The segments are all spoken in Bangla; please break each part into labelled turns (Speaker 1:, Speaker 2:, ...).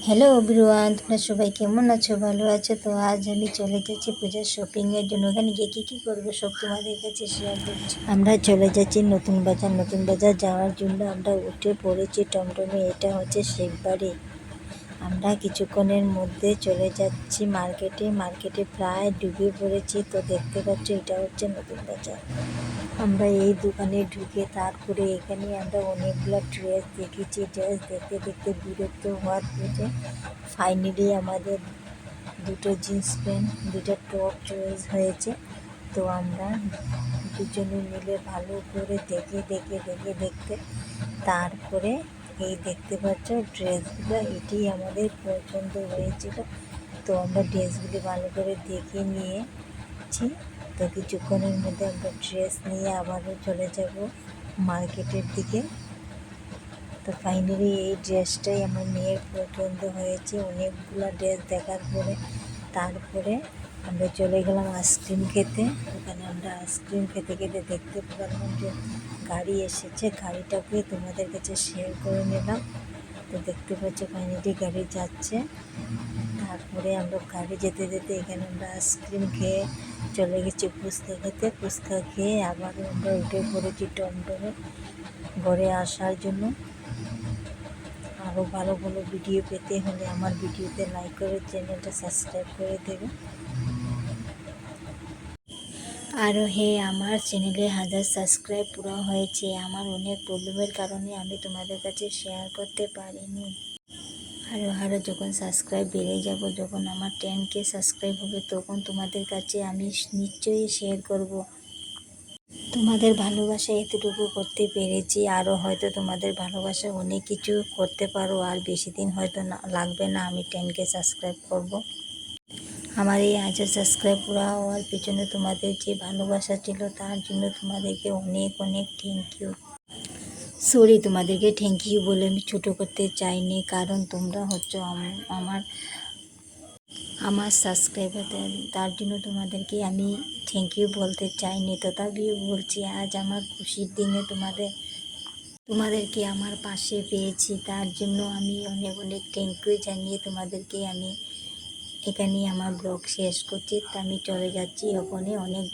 Speaker 1: হ্যালো এভরিওয়ান, তোমরা সবাই কেমন আছো? ভালো আছো তো? আজ আমি চলে যাচ্ছি পূজার শপিংয়ের জন্য। ওখানে গিয়ে কী কী করবো সব তোমাদের কাছে শেয়ার করছি। আমরা চলে যাচ্ছি নতুন বাজার। নতুন বাজার যাওয়ার জন্য আমরা উঠে পড়েছি টমটমে। এটা হচ্ছে শেখবাড়ি। আমরা কিছুক্ষণের মধ্যে চলে যাচ্ছি মার্কেটে প্রায় ডুবে পড়েছি। তো দেখতে পাচ্ছ এটা হচ্ছে নতুন বাজার। আমরা এই দোকানে ঢুকে তারপরে এখানে আমরা অনেকগুলো ড্রেস দেখেছি। ড্রেস দেখতে দেখতে বিরক্ত হওয়ার পরে ফাইনালি আমাদের দুটো জিন্স প্যান্ট, দুটো টপ চয়েস হয়েছে। তো আমরা দুজনে মিলে ভালো করে দেখতে তারপরে এই দেখতে পাচ্ছ ড্রেসগুলো, এটি আমাদের পছন্দ হয়েছিল। তো আমরা ড্রেসগুলি ভালো করে দেখে নিয়েছি। তো কিছুক্ষণের মধ্যে আমরা ড্রেস নিয়ে আবারও চলে যাব মার্কেটের দিকে। তো ফাইনালি এই ড্রেসটাই আমার মেয়ের পছন্দ হয়েছে। অনেকগুলো ড্রেস দেখার পরে তারপরে আমরা চলে গেলাম আইসক্রিম খেতে। ওখানে আমরা আইসক্রিম খেতে দেখতে পেলাম যে গাড়ি এসেছে। গাড়িটাকে তোমাদের কাছে শেয়ার করে নিলাম। তো দেখতে পাচ্ছ ফাইনালি গাড়ি যাচ্ছে। তারপরে আমরা গাড়ি যেতে এখানে আমরা আইসক্রিম খেয়ে চলে গেছি ফুচকা খেতে। ফুচকা খেয়ে আবারও আমরা উঠে পড়েছি টমটমে ঘরে আসার জন্য। আরও ভালো ভালো ভিডিও পেতে হলে আমার ভিডিওতে লাইক করে চ্যানেলটা সাবস্ক্রাইব করে দেবে। আরও আমার চ্যানেলে 1000 সাবস্ক্রাইব পুরো হয়েছে। আমার অনেক প্রবলেমের কারণে আমি তোমাদের কাছে শেয়ার করতে পারিনি। আরও যখন সাবস্ক্রাইব বেড়ে যাব, যখন আমার 10K সাবস্ক্রাইব হবে, তখন তোমাদের কাছে আমি নিশ্চয়ই শেয়ার করব। তোমাদের ভালোবাসা এতটুকু করতে পেরেছি। আরও হয়তো তোমাদের ভালোবাসা অনেক কিছু করতে পারো। আর বেশি দিন হয়তো না লাগবে না, আমি 10K সাবস্ক্রাইব করব। আমার এই 1000 সাবস্ক্রাইব পুরো হওয়ার পিছনে তোমাদের যে ভালোবাসা ছিল, তার জন্য তোমাদেরকে অনেক অনেক থ্যাংক ইউ। সরি, তোমাদেরকে থ্যাংক ইউ বলে আমি ছোটো করতে চাইনি, কারণ তোমরা হচ্ছে আমার সাবস্ক্রাইবার। তার জন্য তোমাদেরকে আমি থ্যাংক ইউ বলতে চাইনি, তথাপিও বলছি। আজ আমার খুশির দিনে তোমাদেরকে আমার পাশে পেয়েছি, তার জন্য আমি অনেক অনেক থ্যাংক ইউ জানিয়ে তোমাদেরকে আমি এখানেই আমার ব্লগ শেষ করছি। তা আমি চলে যাচ্ছি ওখানে। অনেক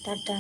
Speaker 1: টাটা।